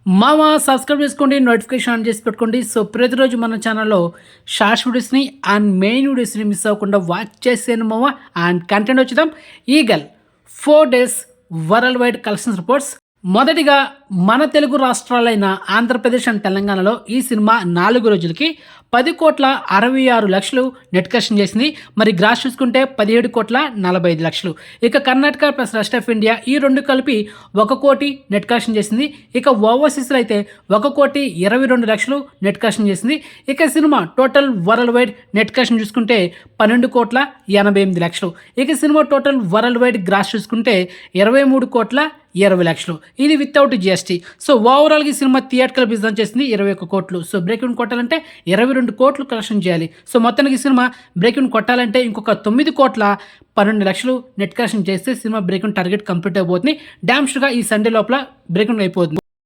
మామ సబ్స్క్రైబ్ చేసుకోండి, notification on చేసి పెట్టుకోండి. సో ప్రతిరోజు మన ఛానల్లో షార్ట్స్ వీడియోస్ని అండ్ మెయిన్ వీడియోస్ని మిస్ అవ్వకుండా వాచ్ చేసేను మామ. అండ్ కంటెంట్ వచ్చేద్దాం. Eagle 4 days world wide collections reports. మొదటిగా మన తెలుగు రాష్ట్రాలైన ఆంధ్రప్రదేశ్ అండ్ తెలంగాణలో ఈ సినిమా 4 రోజులకి 10,66,00,000 నెట్ కలెక్షన్ చేసింది. మరి గ్రాస్ చూసుకుంటే 17,45,00,000. ఇక Karnataka plus rest of India ఈ రెండు కలిపి 1 కోటి నెట్ కలెక్షన్ చేసింది. ఇక ఓవర్సీస్లో అయితే 1,22,00,000 నెట్ కలెక్షన్ చేసింది. ఇక cinema total worldwide net collection చూసుకుంటే 12,88,00,000. ఇక cinema total worldwide gross చూసుకుంటే 23,20,00,000. ఇది వితౌట్ జిఎస్టీ. సో ఓవరాల్గా ఈ సినిమా థియేటర్కల్ బిజినెస్ చేసింది 21 కోట్లు. సో బ్రేక్ ఈవెన్ కొట్టాలంటే 22 కోట్లు కలెక్షన్ చేయాలి. సో మొత్తానికి సినిమా బ్రేక్ ఈవెన్ కొట్టాలంటే ఇంకొక 9,12,00,000 నెట్ కలెక్షన్ చేస్తే cinema break even target complete అయిపోతుంది. డ్యామ్ షూర్గా ఈ సండే లోపల బ్రేక్ ఈవెన్ అయిపోతుంది.